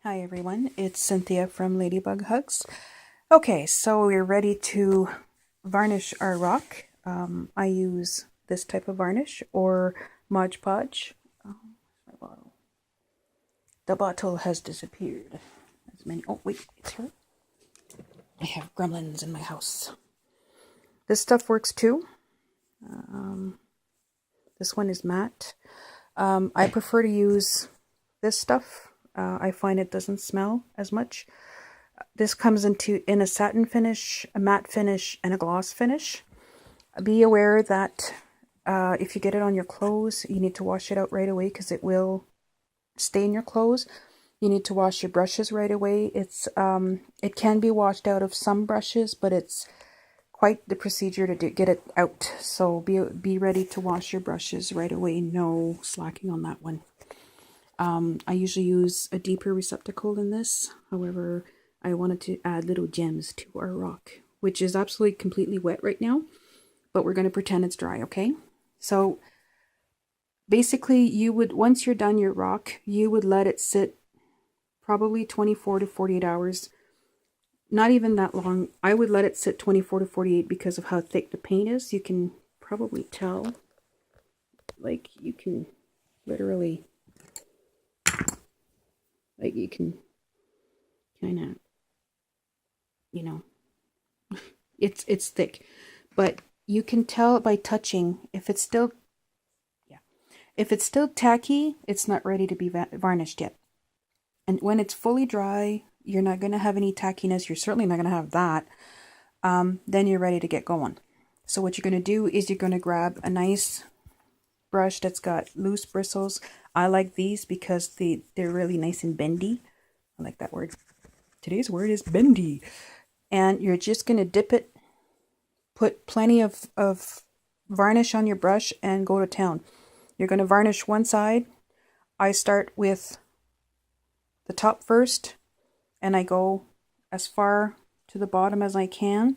Hi everyone, it's Cynthia from Ladybug Hugs. Okay, so we're ready to varnish our rock. I use this type of varnish or Mod Podge. My bottle. The bottle has disappeared. As many. Oh wait, it's here. I have gremlins in my house. This stuff works too. This one is matte. I prefer to use this stuff. I find it doesn't smell as much. This comes in a satin finish, a matte finish, and a gloss finish. Be aware that if you get it on your clothes, you need to wash it out right away because it will stain your clothes. You need to wash your brushes right away. It can be washed out of some brushes, but it's quite the procedure to get it out. So be ready to wash your brushes right away. No slacking on that one. I usually use a deeper receptacle than this. However, I wanted to add little gems to our rock, which is absolutely completely wet right now, but we're going to pretend it's dry, okay? So basically once you're done your rock, you would let it sit probably 24 to 48 hours. Not even that long. I would let it sit 24 to 48 because of how thick the paint is. You can probably tell. Like, you can literally, like, you can kind of, you know, it's thick. But you can tell by touching if it's still, yeah, if it's still tacky, it's not ready to be varnished yet. And when it's fully dry, you're not going to have any tackiness. You're certainly not going to have that. Then you're ready to get going. So what you're going to do is you're going to grab a nice brush that's got loose bristles. I like these because they're really nice and bendy. I like that word. Today's word is bendy. And you're just going to dip it, put plenty of varnish on your brush, and go to town. You're going to varnish one side. I start with the top first, and I go as far to the bottom as I can.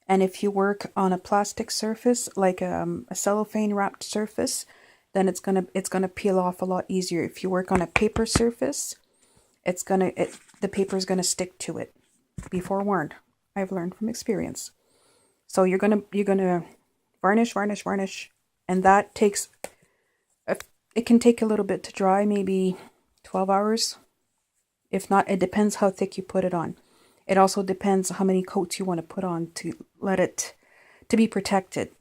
And if you work on a plastic surface, like a cellophane wrapped surface, then it's gonna peel off a lot easier. If you work on a paper surface, the paper is gonna stick to it. Be forewarned. I've learned from experience. So you're gonna varnish, varnish, varnish, and that takes it can take a little bit to dry, maybe 12 hours. If not, it depends how thick you put it on. It also depends how many coats you want to put on to let it to be protected.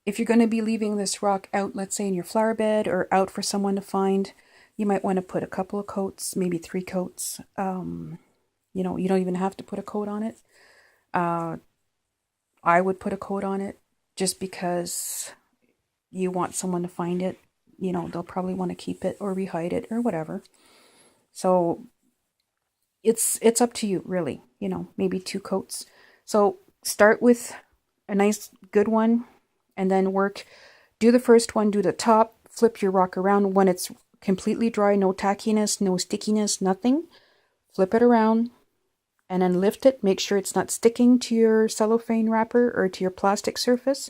If you're going to be leaving this rock out, let's say in your flower bed or out for someone to find, you might want to put a couple of coats, maybe 3 coats. You don't even have to put a coat on it. I would put a coat on it just because you want someone to find it. They'll probably want to keep it or rehide it or whatever. So it's up to you, really. Maybe 2 coats. So start with a nice good one, and then do the first one, do the top, flip your rock around when it's completely dry, no tackiness, no stickiness, nothing. Flip it around and then lift it. Make sure it's not sticking to your cellophane wrapper or to your plastic surface.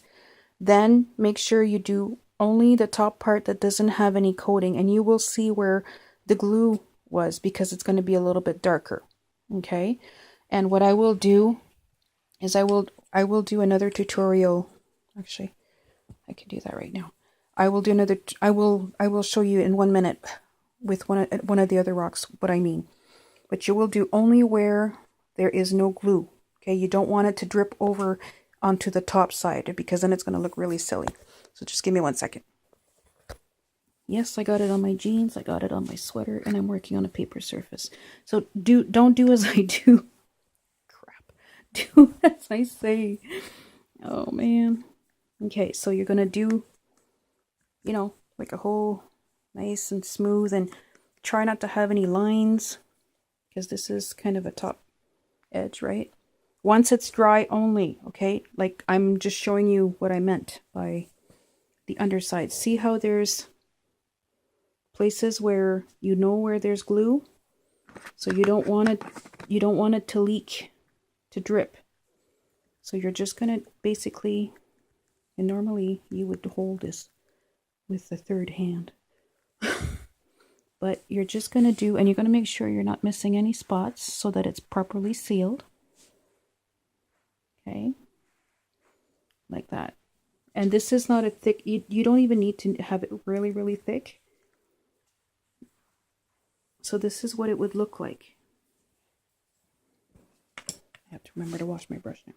Then make sure you do only the top part that doesn't have any coating, and you will see where the glue was because it's going to be a little bit darker. Okay? And what I will do is I will do another tutorial. Actually, I can do that right now. I will show you in 1 minute with one of the other rocks what I mean. But you will do only where there is no glue. Okay? You don't want it to drip over onto the top side because then it's going to look really silly. So just give me 1 second. Yes, I got it on my jeans, I got it on my sweater, and I'm working on a paper surface. So don't do as I do. Crap. Do as I say. Oh man. Okay, so you're gonna do, like a whole nice and smooth, and try not to have any lines because this is kind of a top edge, right? Once it's dry only, okay? Like I'm just showing you what I meant by the underside. See how there's places where where there's glue? So you don't want it to leak, to drip. So you're just going to basically, and normally you would hold this with the third hand. But you're just going to do, and you're going to make sure you're not missing any spots so that it's properly sealed. Okay, like that. And this is not a thick, you don't even need to have it really, really thick. So this is what it would look like. I have to remember to wash my brush now.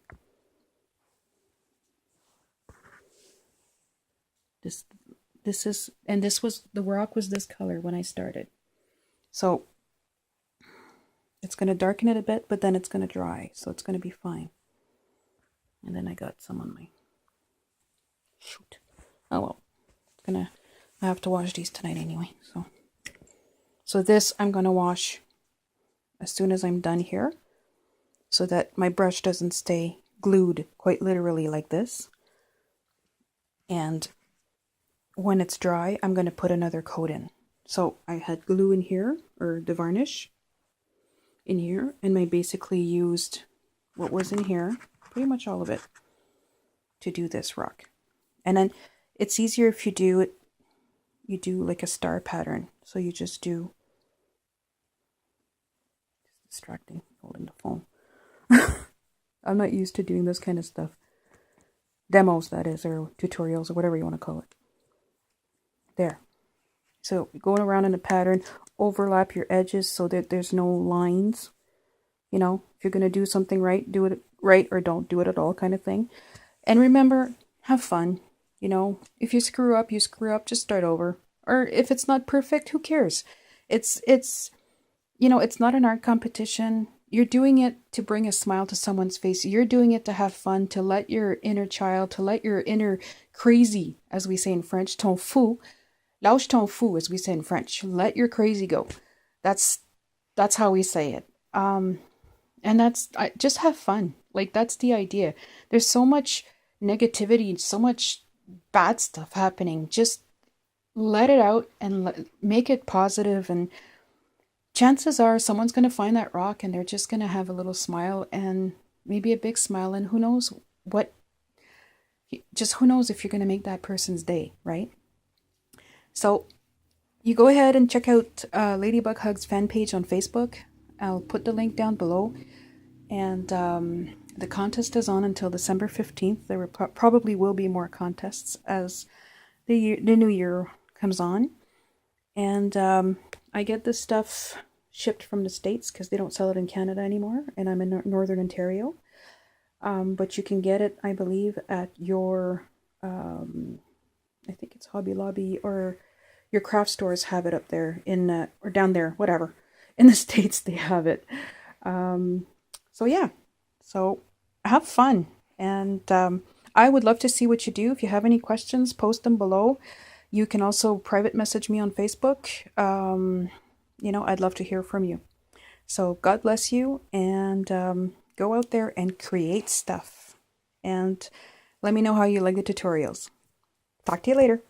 This is, and this was, the rock was this color when I started. So it's going to darken it a bit, but then it's going to dry. So it's going to be fine. And then I got some on my, shoot. Oh well, I have to wash these tonight anyway. So this I'm going to wash as soon as I'm done here, so that my brush doesn't stay glued quite literally like this. And when it's dry, I'm going to put another coat in. So I had glue in here, or the varnish in here, and I basically used what was in here, pretty much all of it, to do this rock. And then it's easier if you do it, you do like a star pattern. So you just do, it's distracting, holding the phone. I'm not used to doing this kind of stuff. Demos, that is, or tutorials, or whatever you want to call it. There. So going around in a pattern, overlap your edges so that there's no lines. You know, if you're going to do something right, do it right, or don't do it at all, kind of thing. And remember, have fun. You know, if you screw up, you screw up, just start over. Or if it's not perfect, who cares? It's you know, it's not an art competition. You're doing it to bring a smile to someone's face. You're doing it to have fun, to let your inner child, to let your inner crazy, as we say in French, ton fou, lâche ton fou, as we say in French. Let your crazy go. That's how we say it. And just have fun. Like, that's the idea. There's so much negativity, so much bad stuff happening. Just let it out and make it positive, and chances are someone's going to find that rock and they're just going to have a little smile, and maybe a big smile, and who knows who knows if you're going to make that person's day, right? So you go ahead and check out Ladybug Hugs fan page on Facebook. I'll put the link down below. And the contest is on until December 15th. There probably will be more contests as the new year comes on. And I get this stuff shipped from the States because they don't sell it in Canada anymore. And I'm in Northern Ontario. But you can get it, I believe, at your, I think it's Hobby Lobby, or your craft stores have it up there or down there, whatever. In the States, they have it. So yeah, so have fun. And I would love to see what you do. If you have any questions, post them below. You can also private message me on Facebook. You know, I'd love to hear from you. So God bless you, and go out there and create stuff. And let me know how you like the tutorials. Talk to you later.